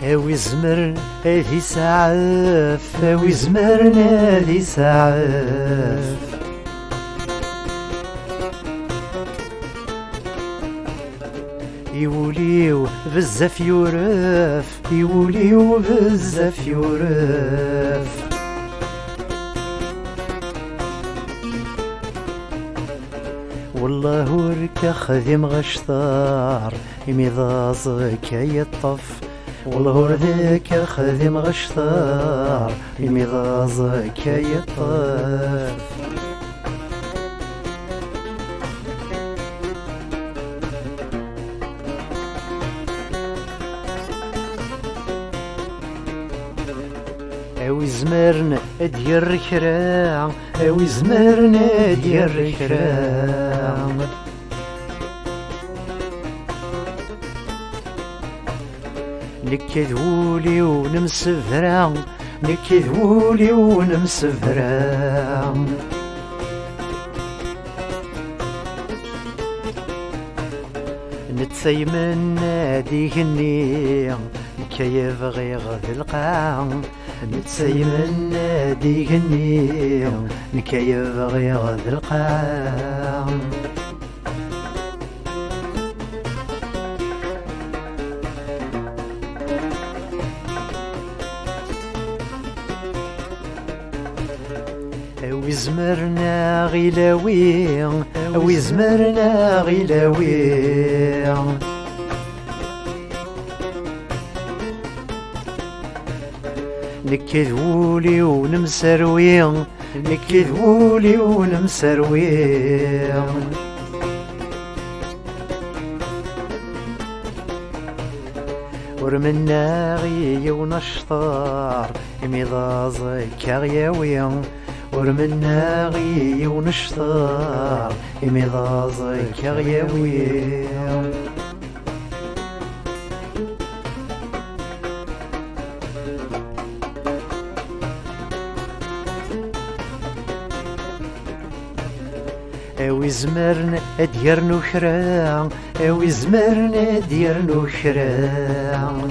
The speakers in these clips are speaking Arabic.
اوي زمرن هذي سعاف، اوي زمرن هذي سعاف. يوليو بزاف يورف، يوليو بزاف يورف. والله وركا خذيم غشطار يميضازك يطف، والله ورذاك خذيم غشطار يميضازك يطف. اوي زمرن ديال كرا، اوي زمرن ديال كرا. نكذولي ونمسفرا، نكذولي ونمسفرا. نتسيمن نادي هني كي يبغي غد القاع، نتسيمن نادي هني كي يبغي غد القاع. اوي زمرنا غيلاوي، اوي زمرنا غيلاوي. نكذولي ونمسروي، نكذولي ونمسروي. ورمنا غي ونشطار يميضازك غياوي، ورمنا غي ونشطار يميضازك غياوي. اوي زمرن ديال نخرا، اوي زمرن ديال نخرا.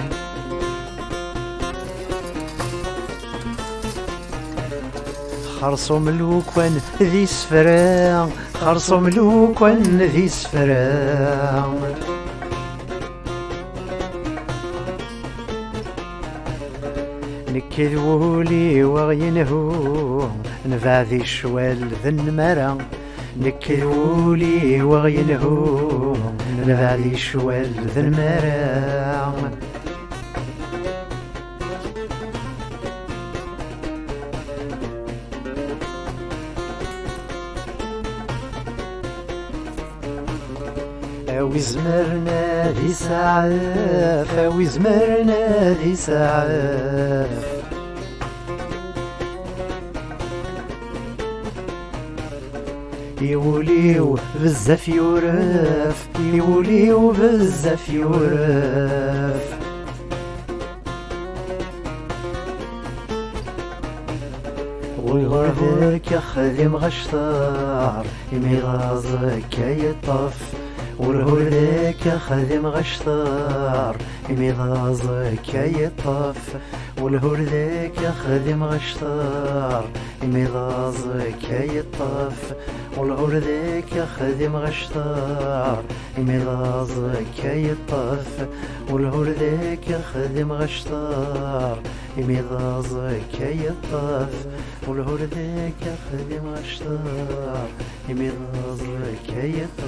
خرصو ملوكوان ذي سفرا، خرصو ملوكوان ذي سفرا. نكذولي وغينهو نفع ذي الشوال ذي النمرا، نكذولي وغينهو نفع ذي الشوال ذي المرا. اوي زمرنا ذي سعاف، اوي زمرنا ذي سعاف. يوليو بزاف يورف، يوليو بزاف يورف. والغرذاك خذيم غشطار يميغازك يطف، والهرداك خذيم غشطار يميغازك يطف، والهرداك خذيم غشطار يميغازك يطف، والهرداك خذيم غشطار يميغازك يطف، والهرداك خذيم غشطار يميغازك يطف، والهرداك خذيم غشطار يميغازك يطف.